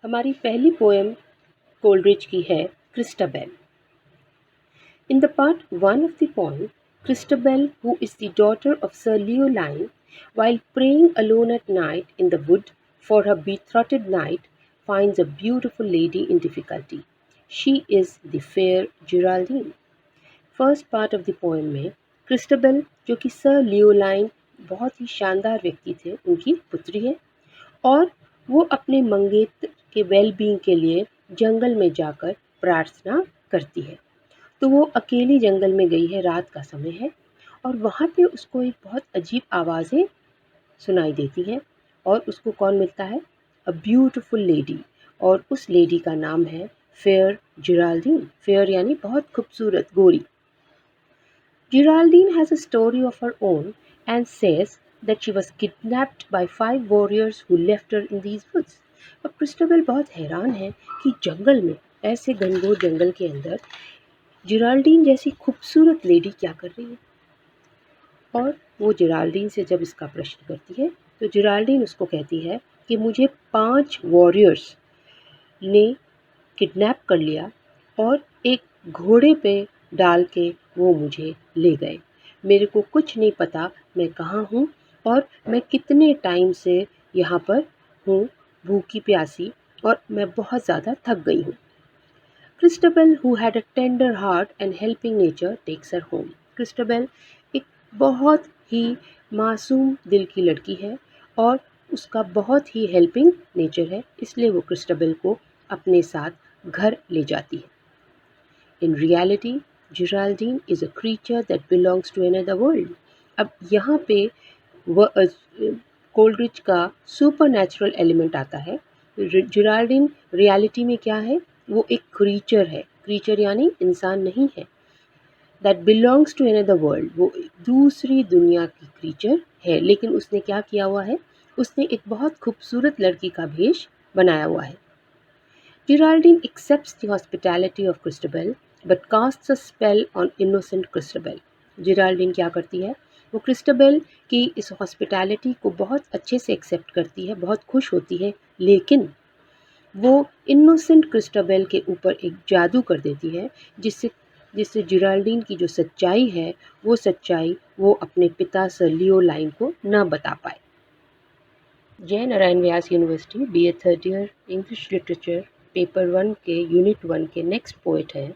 हमारी पहली poem Coleridge की है Christabel. In the part 1 of the poem, Christabel, who is the daughter of Sir Leoline, while praying alone at night in the wood for her betrothed knight, finds a beautiful lady in difficulty. She is the fair Geraldine. First part of the poem में Christabel, जो कि sir लियोलाइन बहुत ही शानदार व्यक्ति थे, उनकी पुत्री है और वो अपने मंगेतर के वेल बीइंग के लिए जंगल में जाकर प्रार्थना करती है। तो वो अकेली जंगल में गई है, रात का समय है और वहाँ पे उसको एक बहुत अजीब आवाज़ें सुनाई देती हैं और उसको कौन मिलता है? अ ब्यूटीफुल लेडी, और उस लेडी का नाम है फेयर जिराल्डीन। फेयर यानी बहुत खूबसूरत, गोरी। Geraldine has a story of her own and says that she was kidnapped by 5 warriors who left her in these woods. अब क्रिस्टोबल बहुत हैरान है कि जंगल में, ऐसे घनघोर जंगल के अंदर, जिराल्डीन जैसी खूबसूरत लेडी क्या कर रही है। और वो जिराल्डीन से जब इसका प्रश्न करती है तो जिराल्डीन उसको कहती है कि मुझे 5 वॉरियर्स ने किडनैप कर लिया और एक घोड़े पे डाल के वो मुझे ले गए। मेरे को कुछ नहीं पता मैं कहाँ हूँ और मैं कितने टाइम से यहाँ पर हूँ, भूखी प्यासी, और मैं बहुत ज़्यादा थक गई हूँ। Christabel, who had a tender heart and helping nature, takes her home. Christabel एक बहुत ही मासूम दिल की लड़की है और उसका बहुत ही हेल्पिंग नेचर है, इसलिए वो क्रिस्टबेल को अपने साथ घर ले जाती है। In reality, Geraldine is a creature that belongs to another world. अब यहाँ पे कोलरिज का सुपर नेचुरल एलिमेंट आता है। जिराल्डीन रियलिटी में क्या है? वो एक क्रीचर है। क्रीचर यानी इंसान नहीं है। That belongs to another world, वो दूसरी दुनिया की क्रीचर है। लेकिन उसने क्या किया हुआ है? उसने एक बहुत खूबसूरत लड़की का भेष बनाया हुआ है। Geraldine accepts the hospitality of Christabel but casts a spell on innocent Christabel. Geraldine क्या करती है? वो क्रिस्टबेल की इस हॉस्पिटैलिटी को बहुत अच्छे से एक्सेप्ट करती है, बहुत खुश होती है, लेकिन वो इनोसेंट क्रिस्टबेल के ऊपर एक जादू कर देती है जिससे जिससे जिराल्डीन की जो सच्चाई है वो सच्चाई वो अपने पिता सर लियोलाइन को न बता पाए। Jai Narayan Vyas university BA third year English literature paper 1 के यूनिट 1 के नेक्स्ट पोएट है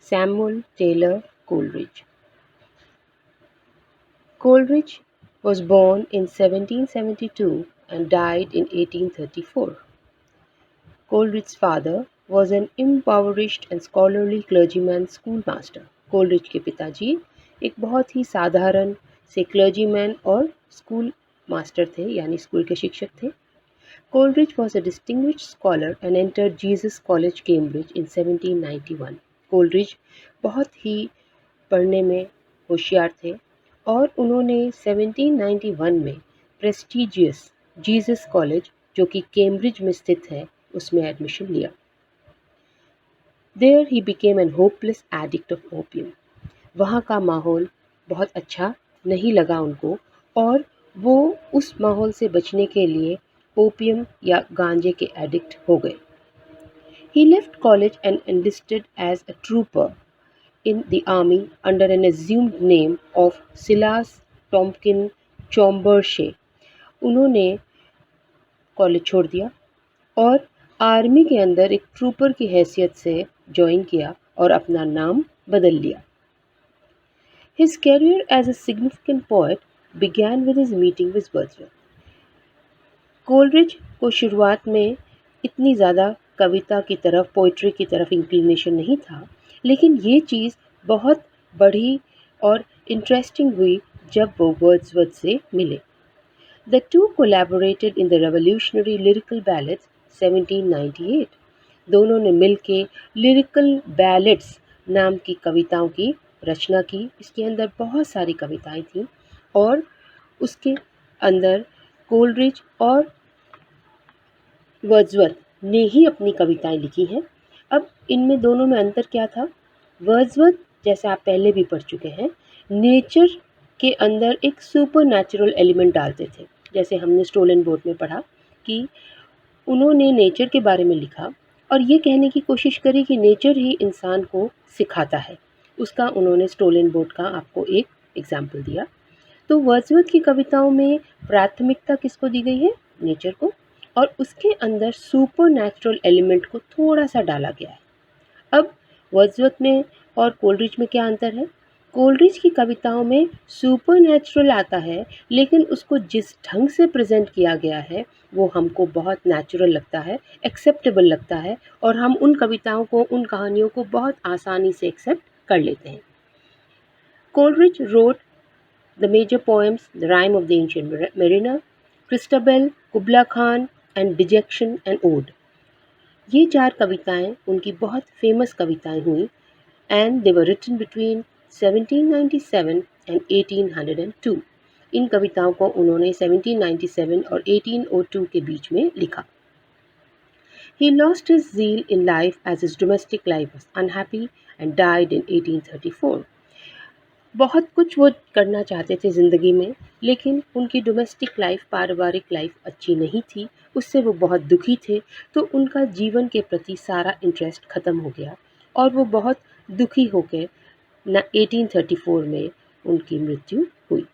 Samuel Taylor Coleridge. Coleridge was born in 1772 and died in 1834. Coleridge's father was an impoverished and scholarly clergyman schoolmaster. Coleridge के पिताजी एक बहुत ही साधारण से क्लर्जीमैन और स्कूल मास्टर थे, यानी स्कूल के शिक्षक थे। Coleridge was a distinguished scholar and entered Jesus College, Cambridge in 1791. Coleridge बहुत ही पढ़ने में होशियार थे और उन्होंने 1791 में प्रेस्टिजियस जीसस कॉलेज, जो कि कैम्ब्रिज में स्थित है, उसमें एडमिशन लिया। There he became an hopeless addict of opium. वहाँ का माहौल बहुत अच्छा नहीं लगा उनको और वो उस माहौल से बचने के लिए ओपियम या गांजे के एडिक्ट हो गए। He left college and enlisted as a trooper in the army under an assumed name of Silas Tompkin Chombershe. उन्होंने कॉलेज छोड़ दिया और आर्मी के अंदर एक ट्रूपर की हैसियत से ज्वाइन किया और अपना नाम बदल लिया। His career as a significant poet began with his meeting with Wordsworth. Coleridge को शुरुआत में इतनी ज़्यादा कविता की तरफ, पोइट्री की तरफ इंक्लिनेशन नहीं था, लेकिन ये चीज़ बहुत बढ़ी और इंटरेस्टिंग हुई जब वो वर्ड्सवर्थ से मिले। The two collaborated in the revolutionary lyrical ballads 1798. दोनों ने मिलके लिरिकल बैलेड्स नाम की कविताओं की रचना की। इसके अंदर बहुत सारी कविताएं थीं और उसके अंदर कोलरिज और वर्ड्सवर्थ ने ही अपनी कविताएं लिखी हैं। अब इनमें दोनों में अंतर क्या था? वर्ड्सवर्थ, जैसे आप पहले भी पढ़ चुके हैं, नेचर के अंदर एक सुपर नेचुरल एलिमेंट डालते थे। जैसे हमने स्टोलन बोट में पढ़ा कि उन्होंने नेचर के बारे में लिखा और ये कहने की कोशिश करी कि नेचर ही इंसान को सिखाता है। उसका उन्होंने स्टोलन बोट का आपको एक एग्जाम्पल दिया। तो वर्ड्सवर्थ की कविताओं में प्राथमिकता किसको दी गई है? नेचर को, और उसके अंदर सुपर नेचुरल एलिमेंट को थोड़ा सा डाला गया है। अब वर्ड्सवर्थ में और कोलरिज में क्या अंतर है? कोलरिज की कविताओं में सुपरनैचुरल आता है, लेकिन उसको जिस ढंग से प्रेजेंट किया गया है वो हमको बहुत नेचुरल लगता है, एक्सेप्टेबल लगता है, और हम उन कविताओं को, उन कहानियों को बहुत आसानी से एक्सेप्ट कर लेते हैं। Coleridge wrote the major poems the rime of the ancient mariner, Christabel, Kubla Khan and dejection and ode. ये 4 कविताएं उनकी बहुत फेमस कविताएं हुई, and they were written between 1797 and 1802। इन कविताओं को उन्होंने 1797 और 1802 के बीच में लिखा। He lost his zeal in life as his domestic life was unhappy and died in 1834. बहुत कुछ वो करना चाहते थे ज़िंदगी में, लेकिन उनकी डोमेस्टिक लाइफ, पारिवारिक लाइफ अच्छी नहीं थी, उससे वो बहुत दुखी थे, तो उनका जीवन के प्रति सारा इंटरेस्ट ख़त्म हो गया और वो बहुत दुखी होकर 1834 में उनकी मृत्यु हुई।